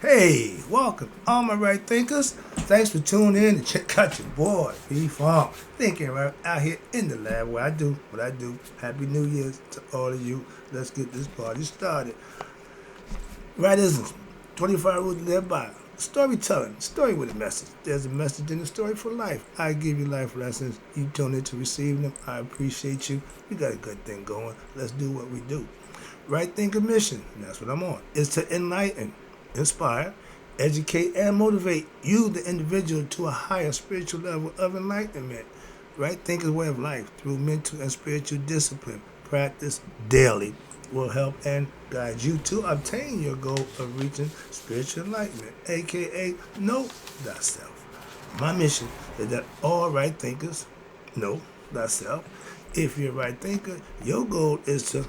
Hey, welcome, all my right thinkers. Thanks for tuning in and check out your boy, B Farm. Thinking right out here in the lab where I do what I do. Happy New Year's to all of you. Let's get this party started. Right isn't 25 rules to live by. Storytelling, story with a message. There's a message in the story for life. I give you life lessons. You tune in to receive them. I appreciate you. We got a good thing going. Let's do what we do. Right thinking mission, and that's what I'm on, is to enlighten, inspire, educate, and motivate you, the individual, to a higher spiritual level of enlightenment. Right thinking way of life through mental and spiritual discipline, practice daily, will help and guide you to obtain your goal of reaching spiritual enlightenment, aka know thyself. My mission is that all right thinkers know thyself. If you're a right thinker, your goal is to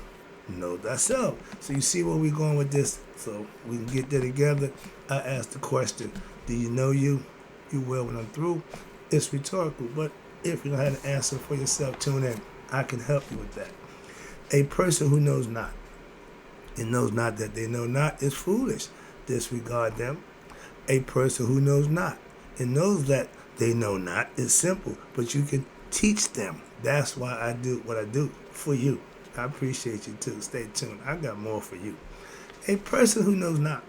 know thyself. So you see where we're going with this. So we can get there together. I asked the question, do you know you? You will when I'm through. It's rhetorical, but if you don't have an answer for yourself, tune in. I can help you with that. A person who knows not and knows not that they know not is foolish. Disregard them. A person who knows not and knows that they know not is simple, but you can teach them. That's why I do what I do for you. I appreciate you too. Stay tuned. I got more for you. A person who knows not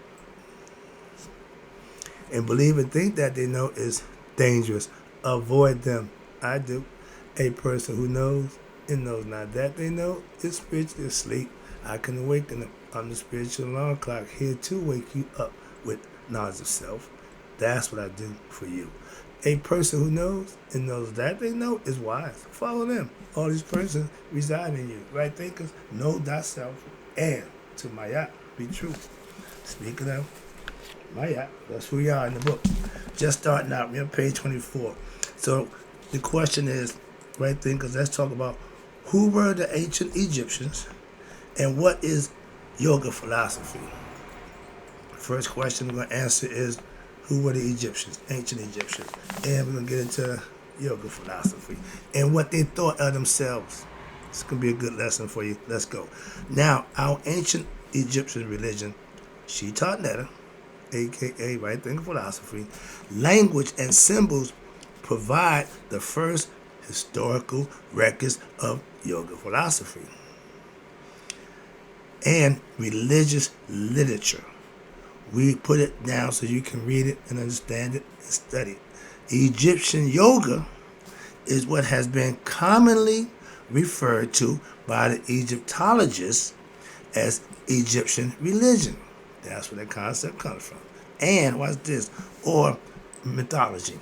and believe and think that they know is dangerous. Avoid them. I do. A person who knows and knows not that they know is spiritually asleep. I can awaken them. I'm the spiritual alarm clock here to wake you up with knowledge of self. That's what I do for you. A person who knows and knows that they know is wise. Follow them. All these persons reside in you. Right thinkers, know thyself, and to Maya, be true. Speaking of Maya, that's who we are in the book. Just starting out, we're on page 24. So the question is, right thinkers, let's talk about who were the ancient Egyptians and what is yoga philosophy. First question we're going to answer is, who were the Egyptians, ancient Egyptians? And we're going to get into yoga philosophy and what they thought of themselves. It's going to be a good lesson for you. Let's go. Now, our ancient Egyptian religion, she taught Netta, a.k.a. right thinking philosophy, language and symbols provide the first historical records of yoga philosophy and religious literature. We put it down so you can read it and understand it and study it. Egyptian yoga is what has been commonly referred to by the Egyptologists as Egyptian religion. That's where that concept comes from. And what's this? Or mythology.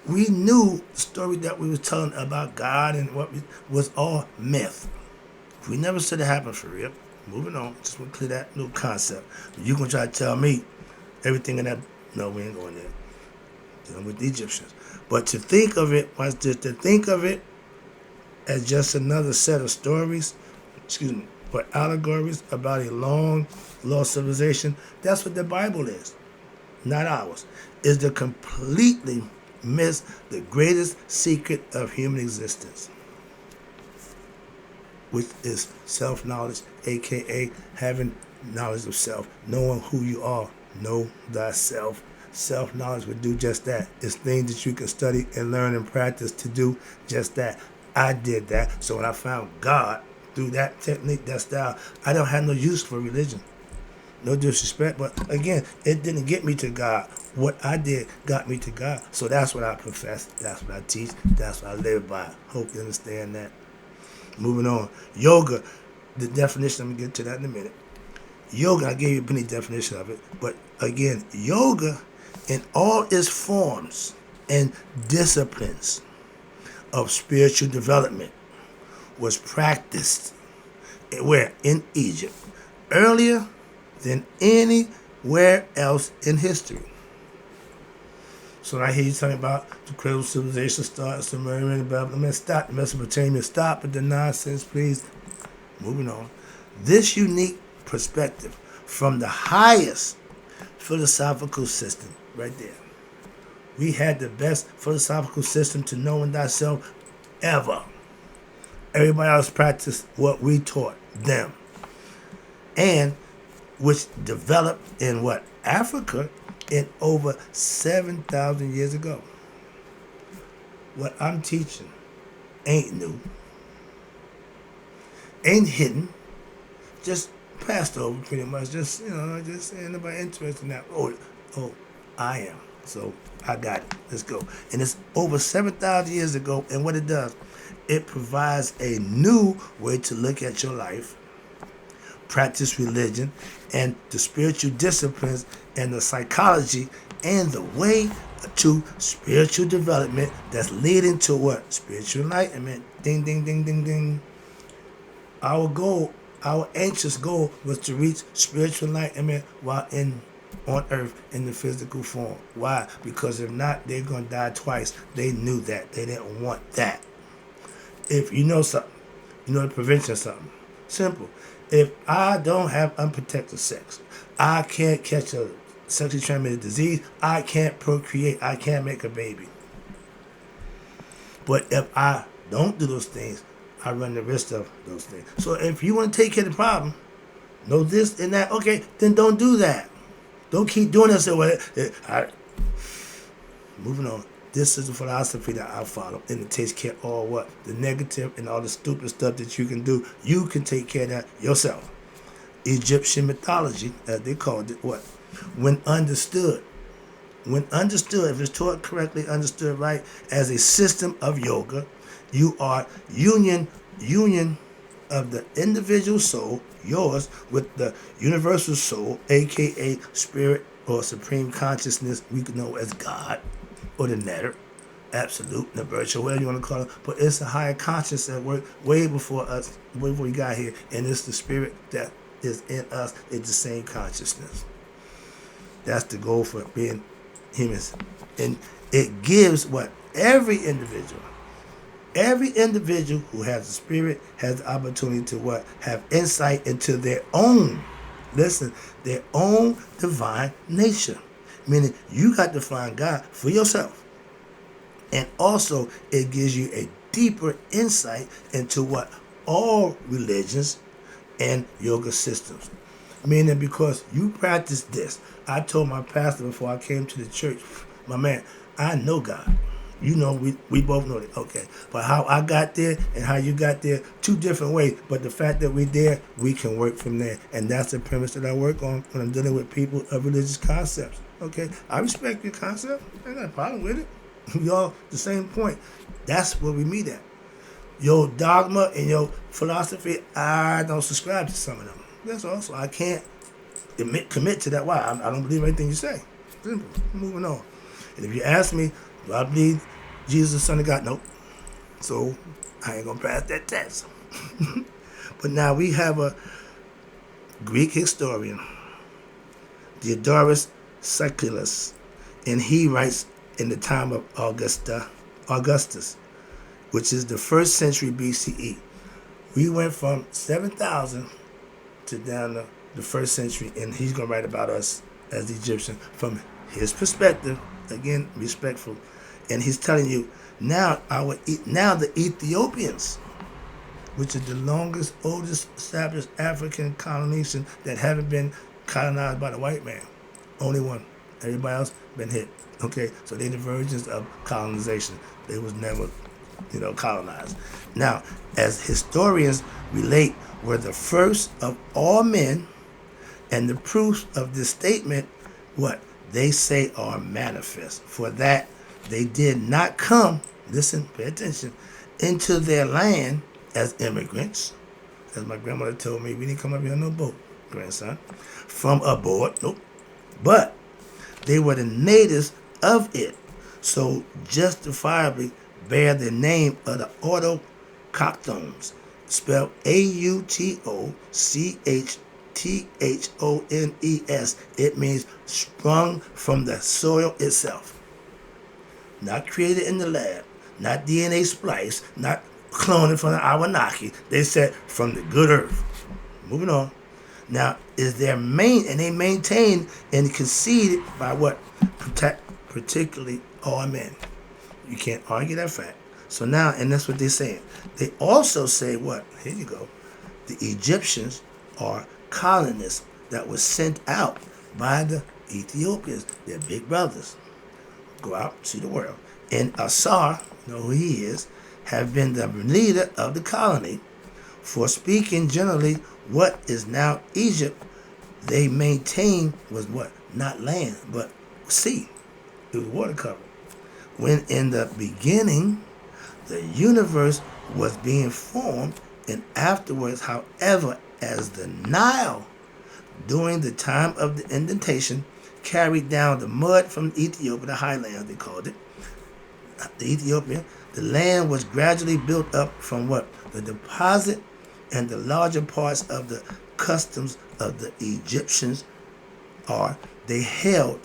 We knew the story that we were telling about God and what was all myth. We never said it happened for real. Moving on, just want to clear that little concept. You gonna try to tell me everything in that? No, we ain't going there. Dealing with the Egyptians, but to think of it, what's this? To think of it as just another set of stories, or allegories about a long lost civilization. That's what the Bible is, not ours. Is to completely miss the greatest secret of human existence, which is self-knowledge, aka having knowledge of self, knowing who you are. Know thyself. Self-knowledge would do just that. It's things that you can study and learn and practice to do just that. I did that. So when I found God through that technique, that style, I don't have no use for religion. No disrespect, but again, it didn't get me to God. What I did got me to God. So that's what I profess. That's what I teach. That's what I live by. Hope you understand that. Moving on. Yoga, the definition, I'm going to get to that in a minute. Yoga, I gave you a mini definition of it. But again, yoga in all its forms and disciplines of spiritual development was practiced where? In Egypt. Earlier than anywhere else in history. So I hear you talking about the cradle civilization started Sumerian and Babylon. Stop the Mesopotamia. Stop with the nonsense, please. Moving on. This unique perspective from the highest philosophical system, right there. We had the best philosophical system to knowing thyself ever. Everybody else practiced what we taught them. And which developed in what? Africa in over 7,000 years ago. What I'm teaching ain't new, ain't hidden, just passed over pretty much. Just, just ain't nobody interested in that. Oh, I am. So I got it. Let's go. And it's over 7,000 years ago. And what it does, it provides a new way to look at your life, practice religion, and the spiritual disciplines and the psychology and the way to spiritual development that's leading to what? Spiritual enlightenment. Ding, ding, ding, ding, ding. Our goal, our anxious goal was to reach spiritual enlightenment while on earth in the physical form. Why? Because if not, they're going to die twice. They knew that. They didn't want that. If you know something, you know the prevention of something. Simple. If I don't have unprotected sex, I can't catch a sexually transmitted disease, I can't procreate, I can't make a baby. But if I don't do those things, I run the risk of those things. So if you want to take care of the problem, know this and that, okay, then don't do that. Don't keep doing this. Moving on. This is the philosophy that I follow, and it takes care of all what? The negative and all the stupid stuff that you can do. You can take care of that yourself. Egyptian mythology, as they called it, what? When understood, if it's taught correctly, understood right, as a system of yoga, you are union of the individual soul, yours, with the universal soul, aka spirit or supreme consciousness, we can know as God or the netter, absolute, the virtual, whatever you want to call it, but it's a higher consciousness that worked way before us, way before we got here, and it's the spirit that is in us. It's the same consciousness. That's the goal for being humans. And it gives what? Every individual who has a spirit has the opportunity to what? Have insight into their own, their own divine nature. Meaning you got to find God for yourself. And also it gives you a deeper insight into what all religions and yoga systems. Meaning because you practice this. I told my pastor before I came to the church, my man, I know God. You know, we both know that. Okay. But how I got there and how you got there, two different ways. But the fact that we're there, we can work from there. And that's the premise that I work on when I'm dealing with people of religious concepts. Okay. I respect your concept. I ain't got a problem with it. We all the same point. That's where we meet at. Your dogma and your philosophy, I don't subscribe to some of them. That's all. So I can't commit to that. Why? I don't believe anything you say. Simple. Moving on. And if you ask me, do I believe Jesus is the Son of God? Nope. So I ain't going to pass that test. But now we have a Greek historian, Diodorus Siculus, and he writes in the time of Augustus, which is the 1st century BCE. We went from 7,000 to down to the 1st century, and he's going to write about us as the Egyptian from his perspective, again, respectful. And he's telling you, now the Ethiopians, which is the longest, oldest established African colonization that haven't been colonized by the white man. Only one. Everybody else been hit. Okay, so they're the virgins of colonization. They was never, colonized. Now, as historians relate, were the first of all men, and the proofs of this statement, what they say are manifest. For that they did not come, listen, pay attention, into their land as immigrants. As my grandmother told me, we didn't come up here on no boat, grandson, from aboard, nope. But they were the natives of it, so justifiably bear the name of the autochthons, spelled Autochthhones. It means sprung from the soil itself. Not created in the lab, not DNA splice, not cloning from the Awanaki. They said from the good earth. Moving on. Now, is their and they maintain and conceded by what? Particularly all men. You can't argue that fact. So now, and that's what they're saying. They also say what? Here you go. The Egyptians are colonists that was sent out by the Ethiopians, their big brothers. Go out, see the world. And Asar, you know who he is, have been the leader of the colony. For speaking generally, what is now Egypt, they maintain was what? Not land, but sea. It was water covered. When in the beginning, the universe was being formed, and afterwards, however, as the Nile, during the time of the indentation, carried down the mud from Ethiopia, the highlands they called it, the Ethiopian, the land was gradually built up from what? The deposit and the larger parts of the customs of the Egyptians are, they held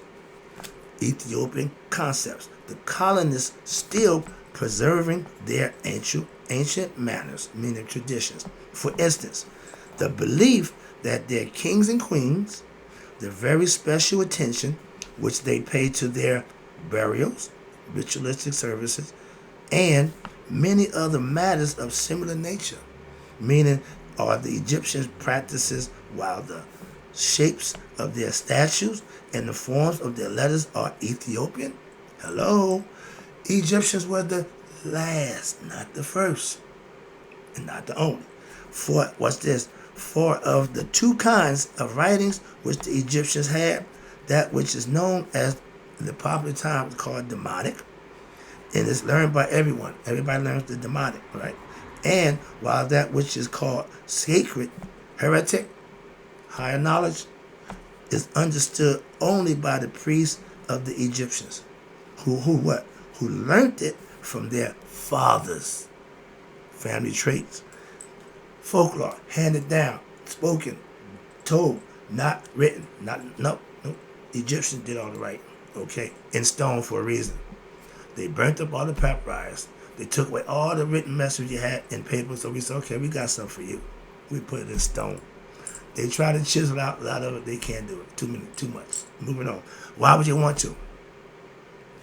Ethiopian concepts. The colonists still preserving their ancient manners, meaning traditions. For instance, the belief that their kings and queens, the very special attention which they pay to their burials, ritualistic services, and many other matters of similar nature, meaning are the Egyptians' practices, while the shapes of their statues and the forms of their letters are Ethiopian. Hello? Egyptians were the last, not the first, and not the only. For, what's this? For of the two kinds of writings which the Egyptians had, that which is known as in the popular times called demonic, and it's learned by everyone. Everybody learns the demonic, right? And while that which is called sacred, heretic, higher knowledge, is understood only by the priests of the Egyptians, who what? Who learned it from their fathers. Family traits, folklore, handed down, spoken, told, not written, no. Egyptians did all the right, okay, in stone for a reason. They burnt up all the papyrus. They took away all the written message you had in paper, so we said, okay, we got something for you. We put it in stone. They try to chisel out a lot of it. They can't do it. Too much. Moving on. Why would you want to?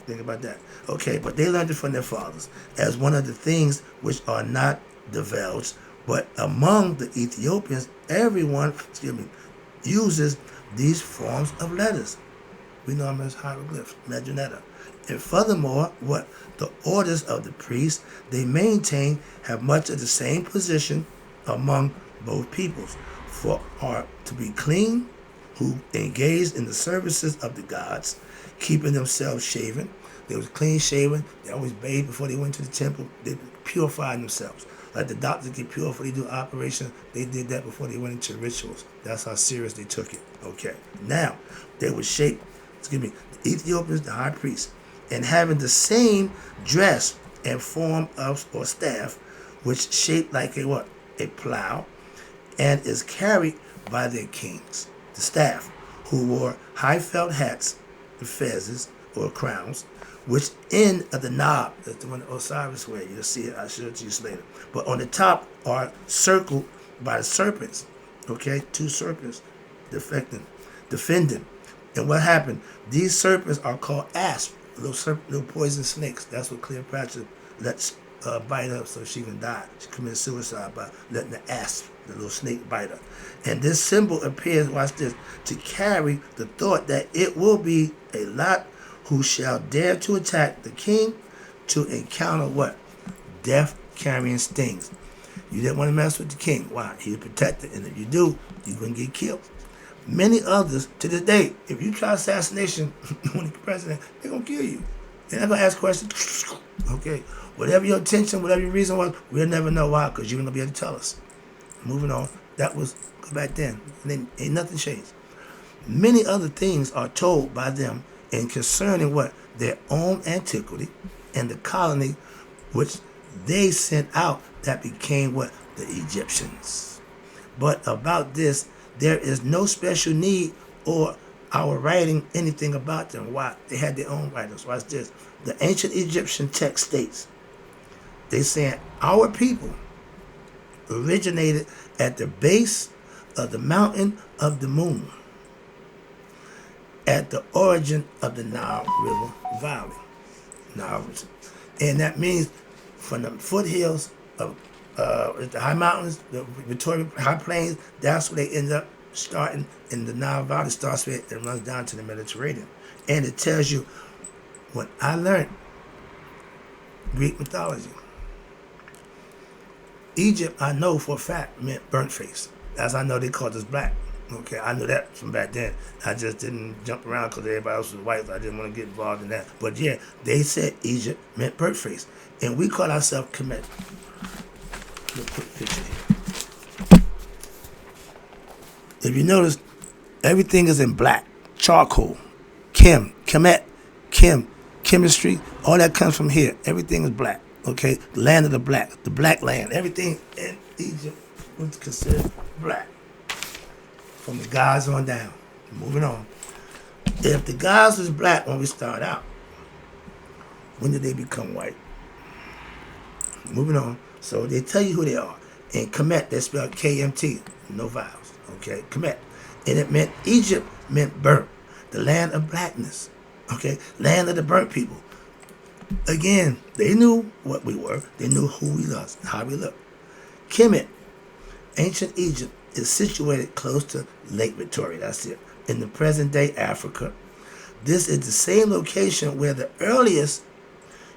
Think about that. Okay, but they learned it from their fathers as one of the things which are not divulged. But among the Ethiopians, everyone, uses these forms of letters. We know them as hieroglyphs, Majanetta. And furthermore, what the orders of the priests they maintain have much of the same position among both peoples, for are to be clean, who engaged in the services of the gods, keeping themselves shaven. They was clean shaven. They always bathed before they went to the temple. They purified themselves. Like the doctors get pure before they do an operation, they did that before they went into rituals. That's how serious they took it. Okay. Now, they were shaped, the Ethiopians, the high priests, and having the same dress and form of or staff, which shaped like a what? A plow, and is carried by their kings, the staff, who wore high felt hats, fezzes, or crowns, which end of the knob, that's the one Osiris wear. You'll see it, I'll show it to you later. But on the top are circled by serpents, okay? Two serpents defending. And what happened? These serpents are called asps, little poison snakes. That's what Cleopatra lets bite her so she can die. She committed suicide by letting the asp, the little snake, bite her. And this symbol appears, watch this, to carry the thought that it will be a lot who shall dare to attack the king to encounter what? Death-carrying stings. You didn't want to mess with the king. Why? He's protected, and if you do, you're going to get killed. Many others, to this day, if you try assassination when you're president, they're going to kill you. They're not going to ask questions. Okay. Whatever your intention, whatever your reason was, we'll never know why, because you're going to be able to tell us. Moving on. That was back then. And then ain't nothing changed. Many other things are told by them in concerning what? Their own antiquity and the colony which they sent out that became what? The Egyptians. But about this, there is no special need or our writing anything about them. Why? They had their own writers. Watch this. The ancient Egyptian text states, they saying our people originated at the base of the mountain of the moon, at the origin of the Nile River Valley. And that means from the foothills of the high mountains, the Victoria High Plains, that's where they end up starting in the Nile Valley, starts where it runs down to the Mediterranean. And it tells you what I learned Greek mythology. Egypt, I know for a fact, meant burnt face. As I know they called us black. Okay, I knew that from back then. I just didn't jump around because everybody else was white. So I didn't want to get involved in that. But yeah, they said Egypt meant burnt face. And we call ourselves Kemet. Look, quick picture here. If you notice, everything is in black. Charcoal. Kemet, chemistry, all that comes from here. Everything is black. Okay, the land of the black land. Everything in Egypt was considered black. From the gods on down. Moving on. If the gods was black when we start out, when did they become white? Moving on. So they tell you who they are. And Kemet, they spelled KMT, no vowels. Okay, Kemet. And it meant Egypt meant burnt, the land of blackness. Okay, land of the burnt people. Again, they knew what we were. They knew who we was, how we looked. Kemet, ancient Egypt, is situated close to Lake Victoria. That's it. In the present-day Africa. This is the same location where the earliest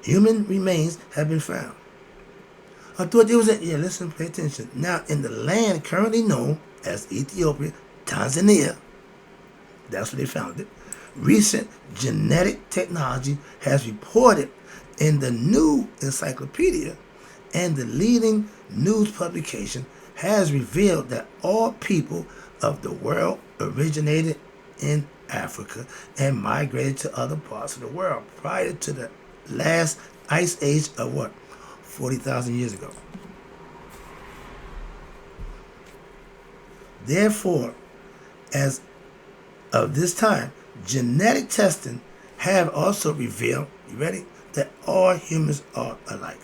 human remains have been found. I thought there was listen, pay attention. Now, in the land currently known as Ethiopia, Tanzania, that's where they found it. Recent genetic technology has reported in the new encyclopedia and the leading news publication has revealed that all people of the world originated in Africa and migrated to other parts of the world prior to the last ice age of what? 40,000 years ago. Therefore, as of this time, genetic testing have also revealed, you ready, that all humans are alike.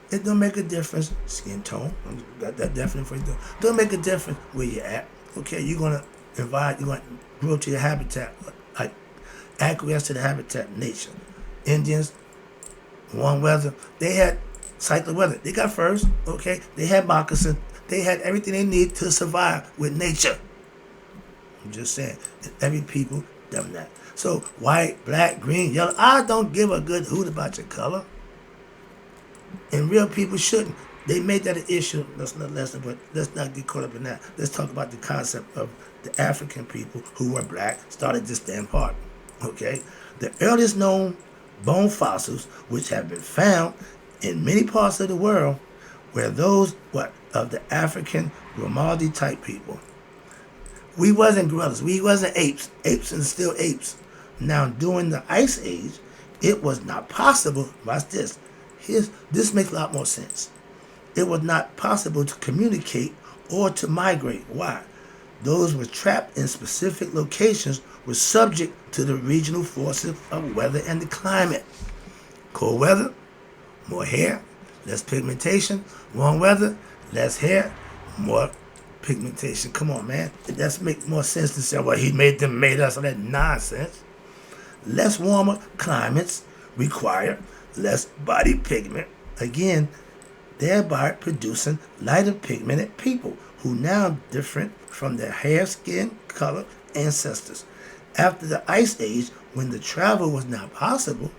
It don't make a difference, skin tone, got that definite for you. Don't make a difference where you're at. Okay, you're gonna grow to your habitat, like acquiesce to the habitat, nature. Indians, warm weather, they had cyclic weather. They got furs, okay? They had moccasins. They had everything they need to survive with nature. I'm just saying, every people done that. So white, black, green, yellow, I don't give a good hoot about your color. And real people shouldn't. They made that an issue. That's not lesson, but let's not get caught up in that. Let's talk about the concept of the African people who were black started to stand apart. Okay? The earliest known bone fossils, which have been found in many parts of the world, were those of the African Grimaldi type people. We wasn't gorillas. We wasn't apes. Apes and still apes. Now, during the Ice Age, it was not possible. Watch this. This makes a lot more sense. It was not possible to communicate or to migrate. Why? Those were trapped in specific locations were subject to the regional forces of weather and the climate. Cold weather, more hair, less pigmentation. Warm weather, less hair, more pigmentation. Come on, man. That makes more sense than say, well, he made us. All that nonsense. Less warmer climates require less body pigment. Again, thereby producing lighter pigmented people who now different from their hair, skin, color ancestors. After the Ice Age, when the travel was not possible,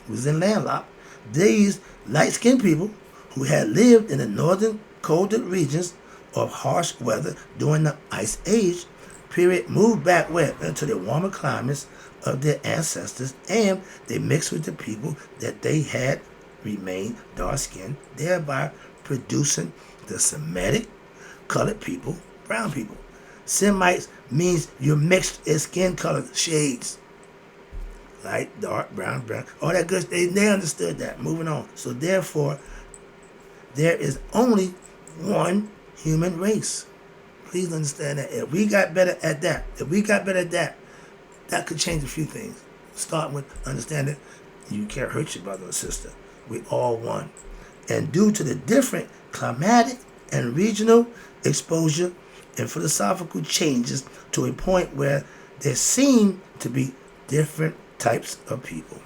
was in landlocked, these light-skinned people who had lived in the northern colder regions of harsh weather during the Ice Age period moved back where into the warmer climates of their ancestors, and they mixed with the people that they had remained dark-skinned, thereby producing the Semitic colored people, brown people. Semites means you're mixed in skin color shades. Light, dark, brown, all that good. They understood that. Moving on. So therefore, there is only one human race. Please understand that. If we got better at that, that could change a few things. Starting with understanding you can't hurt your brother or sister. We all one. And due to the different climatic and regional exposure and philosophical changes to a point where there seem to be different types of people.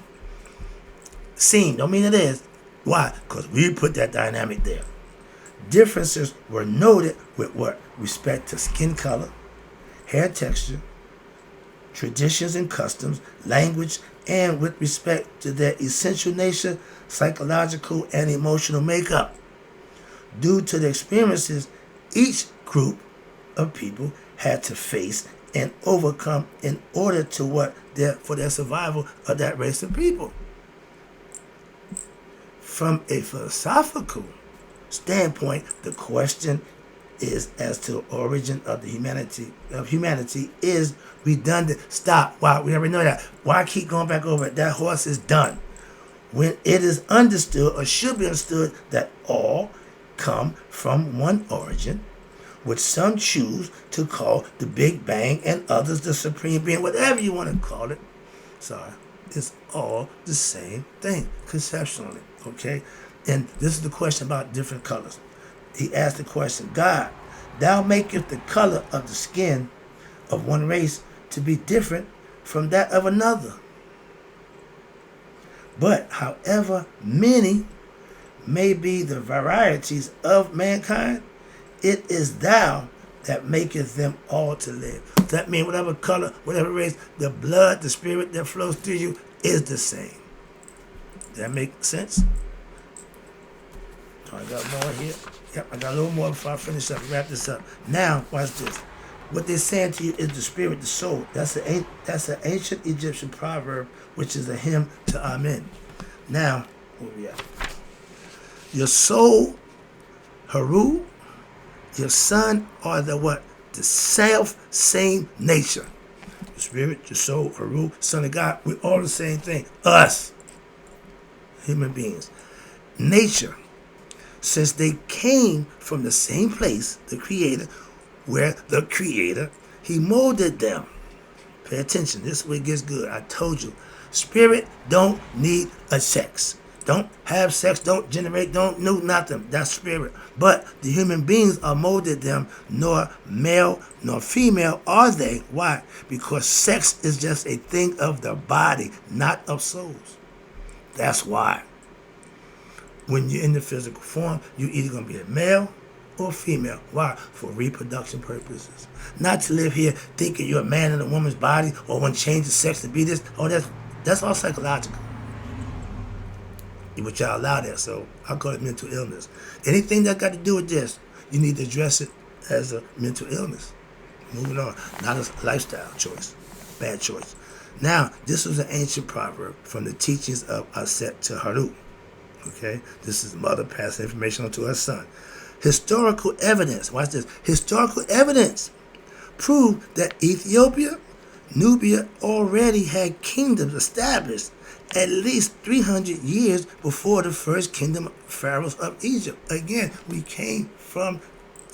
Seem, don't mean it is. Why? Because we put that dynamic there. Differences were noted with what? Respect to skin color, hair texture, traditions and customs, language, and with respect to their essential nature, psychological, and emotional makeup. Due to the experiences each group of people had to face and overcome in order to for their survival of that race of people. From a philosophical standpoint, the question is as to the origin of the humanity is redundant. Stop. Wow, we already know that. Why keep going back over it? That horse is done. When it is understood or should be understood that all come from one origin, which some choose to call the Big Bang and others the Supreme Being, whatever you want to call it. Sorry. It's all the same thing, conceptually. Okay? And this is the question about different colors. He asked the question, God, thou makest the color of the skin of one race to be different from that of another. But however many may be the varieties of mankind, it is thou that maketh them all to live. That means whatever color, whatever race, the blood, the spirit that flows through you is the same. Does that make sense? I got more here. Yep, I got a little more before I finish up, wrap this up. Now, watch this. What they're saying to you is the spirit, the soul. That's an ancient Egyptian proverb, which is a hymn to Amen. Now, where we at? Your soul, Haru, your son are the what? The self-same nature. The spirit, your soul, Haru, son of God, we're all the same thing. Us, human beings. Nature, since they came from the same place, the Creator, where the Creator, He molded them. Pay attention, this is where it gets good. I told you, spirit don't need a sex. Don't have sex, don't generate, don't know nothing. That's spirit. But the human beings are molded them, nor male nor female are they. Why? Because sex is just a thing of the body, not of souls. That's why. When you're in the physical form, you're either going to be a male or female. Why? For reproduction purposes. Not to live here thinking you're a man in a woman's body or want to change the sex to be this. Oh, that's all psychological. But y'all allow that, so I call it mental illness. Anything that got to do with this, you need to address it as a mental illness. Moving on. Not a lifestyle choice. Bad choice. Now, this was an ancient proverb from the teachings of Aset to Haru. Okay? This is the mother passing information on to her son. Historical evidence, watch this. Historical evidence proved that Ethiopia, Nubia already had kingdoms established at least 300 years before the first kingdom of pharaohs of Egypt. Again, we came from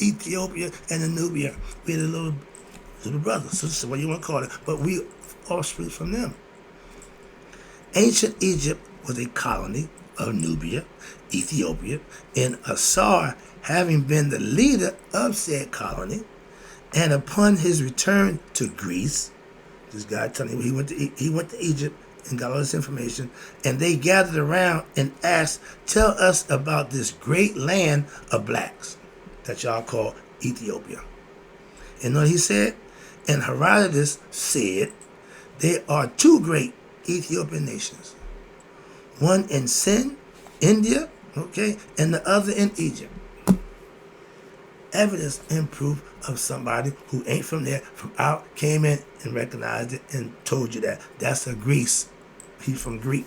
Ethiopia and Nubia. We had a little brother, sister, what you want to call it, but we offspring from them. Ancient Egypt was a colony of Nubia, Ethiopia, and Asar having been the leader of said colony, and upon his return to Greece, this guy telling me he went to Egypt and got all this information, and they gathered around and asked, tell us about this great land of blacks that y'all call Ethiopia. And what he said? And Herodotus said, there are two great Ethiopian nations. One in Sin, India, okay, and the other in Egypt. Evidence and proof of somebody who ain't from there, from out, came in and recognized it and told you that. That's a Greece. He's from Greek.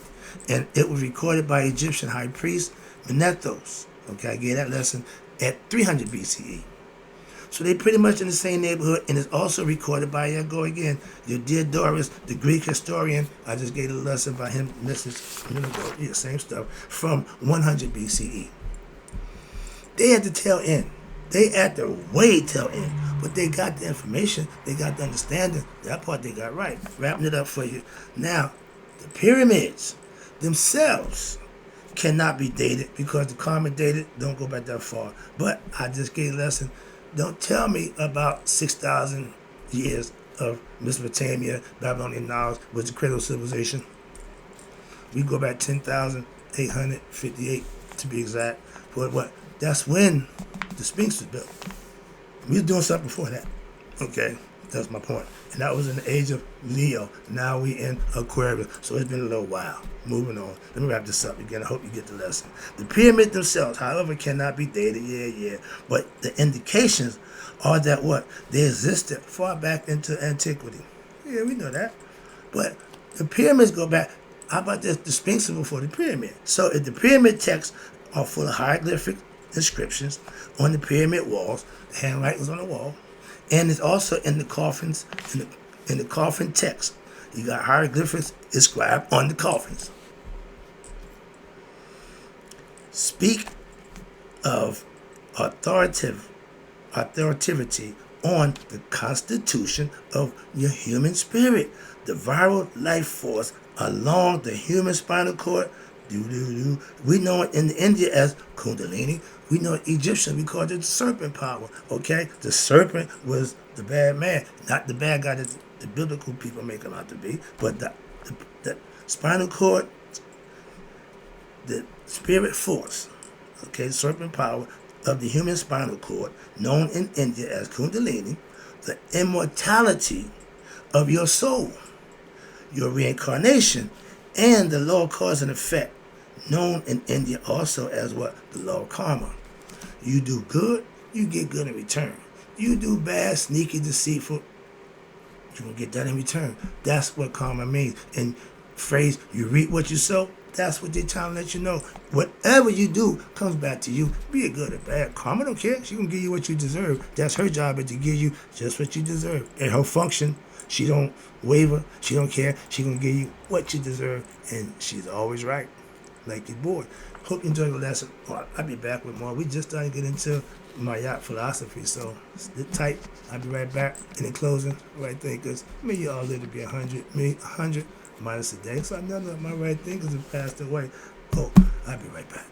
And it was recorded by Egyptian high priest Menethos. Okay, I gave that lesson at 300 BCE. So they pretty much in the same neighborhood, and it's also recorded by, here I go again, your dear Doris, the Greek historian. I just gave a lesson by him, message a minute ago, yeah, same stuff, from 100 BCE. They had the tail end. They at the way tail end, but they got the information, they got the understanding. That part they got right. Wrapping it up for you. Now, the pyramids themselves cannot be dated because the common dated don't go back that far. But I just gave a lesson. Don't tell me about 6,000 years of Mesopotamia, Babylonian knowledge was the cradle of civilization. We go back 10,858 to be exact. For what? That's when the Sphinx was built. We was doing something before that. Okay, that's my point. And that was in the age of Leo. Now we in Aquarius. So it's been a little while. Moving on. Let me wrap this up again. I hope you get the lesson. The pyramids themselves, however, cannot be dated. Yeah. But the indications are that what? They existed far back into antiquity. Yeah, we know that. But the pyramids go back. How about this? The Sphinx is before the pyramid. So if the pyramid texts are full of hieroglyphic inscriptions on the pyramid walls, the handwritings on the wall, and it's also in the coffins, in the coffin text. You got hieroglyphics inscribed on the coffins. Speak of authoritativity on the constitution of your human spirit, the viral life force along the human spinal cord. We know it in India as Kundalini. We know it Egyptian. We called it the serpent power. Okay, the serpent was the bad man, not the bad guy that the biblical people make him out to be, but the spinal cord, the spirit force. Okay, serpent power of the human spinal cord, known in India as Kundalini, the immortality of your soul, your reincarnation, and the law of cause and effect, known in India also as what? The law of karma. You do good, you get good in return. You do bad, sneaky, deceitful, you're going to get that in return. That's what karma means. And phrase, you reap what you sow, that's what they're trying to let you know. Whatever you do comes back to you, be it good or bad. Karma don't care. She going to give you what you deserve. That's her job, is to give you just what you deserve. And her function, she don't waver. She don't care. She going to give you what you deserve. And she's always right. Like your boy. Hope you enjoyed the lesson. I'll be back with more. We just started to get into my yacht philosophy, so sit tight. I'll be right back. And in closing, right thinkers, may you all live to be 100, me 100 minus a day. So none of my right thinkers have passed away. Oh, I'll be right back.